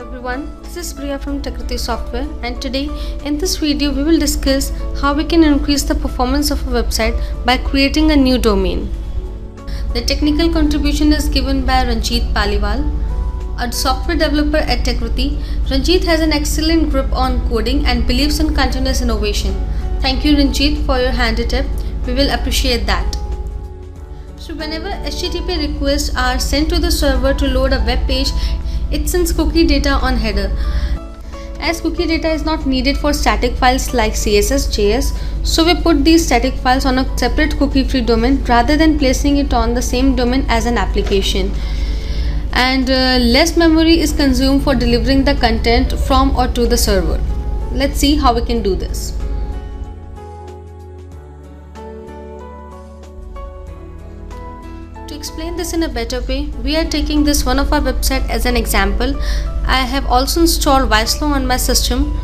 Everyone, this is Priya from Takriti Software, and today in this video we will discuss how we can increase the performance of a website by creating a new domain. The technical contribution is given by Ranjit Paliwal, a software developer at Takriti. Ranjit has an excellent grip on coding and believes in continuous innovation. Thank you Ranjit for your handy tip. We will appreciate that. So whenever HTTP requests are sent to the server to load a web page, it sends cookie data on header. As cookie data is not needed for static files like CSS, JS, so we put these static files on a separate cookie-free domain rather than placing it on the same domain as an application. And less memory is consumed for delivering the content from or to the server. Let's see how we can do this. To explain this in a better way, we are taking this one of our website as an example. I have also installed Vyslo on my system.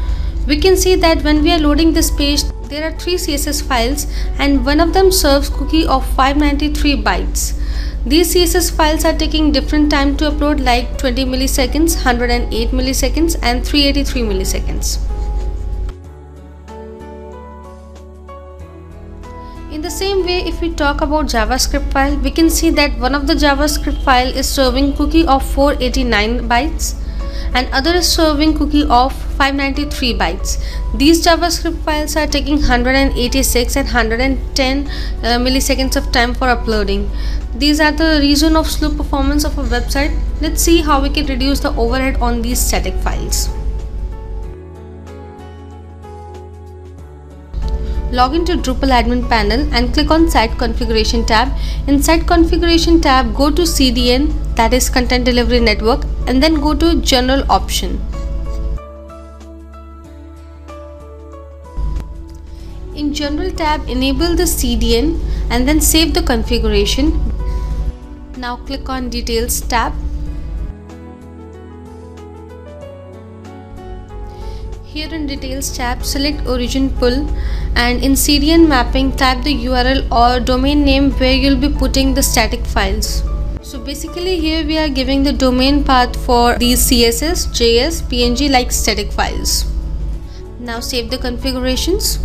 We can see that when we are loading this page, there are 3 CSS files and one of them serves cookie of 593 bytes. These CSS files are taking different time to upload, like 20 milliseconds, 108 milliseconds and 383 milliseconds. In the same way, if we talk about JavaScript file, we can see that one of the JavaScript file is serving cookie of 489 bytes and other is serving cookie of 593 bytes. These JavaScript files are taking 186 and 110 milliseconds of time for uploading. These are the reason of slow performance of a website. Let's see how we can reduce the overhead on these static files. Log into Drupal admin panel and click on Site Configuration tab. In Site Configuration tab, go to CDN, that is Content Delivery Network, and then go to General option. In General tab, enable the CDN and then save the configuration. Now click on Details tab. Here in Details tab, select Origin Pull and in CDN mapping type the URL or domain name where you'll be putting the static files. So basically here we are giving the domain path for these CSS, JS, PNG like static files. Now save the configurations.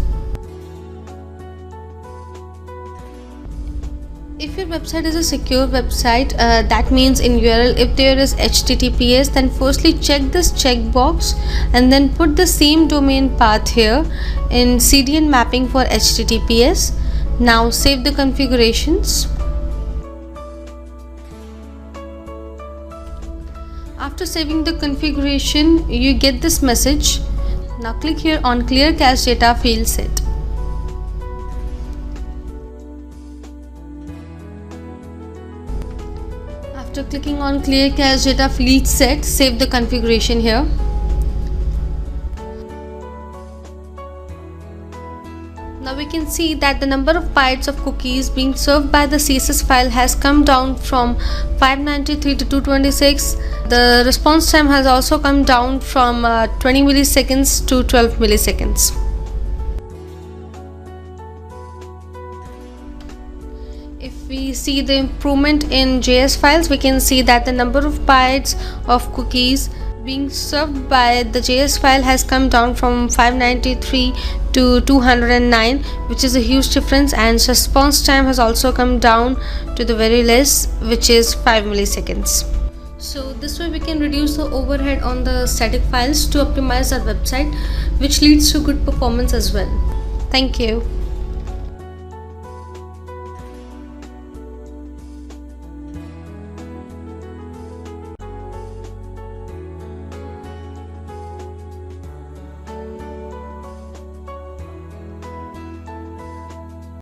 If your website is a secure website, that means in URL if there is HTTPS, then firstly check this checkbox and then put the same domain path here in CDN mapping for HTTPS. Now save the configurations. After saving the configuration, you get this message. Now click here on Clear Cache Data Field Set. After clicking on Clear Cache Data Field Set, save the configuration here. Now we can see that the number of bytes of cookies being served by the CSS file has come down from 593 to 226. The response time has also come down from 20 milliseconds to 12 milliseconds. If we see the improvement in JS files, we can see that the number of bytes of cookies being served by the JS file has come down from 593 to 209, which is a huge difference, and response time has also come down to the very less, which is 5 milliseconds. So this way we can reduce the overhead on the static files to optimize our website, which leads to good performance as well. Thank you.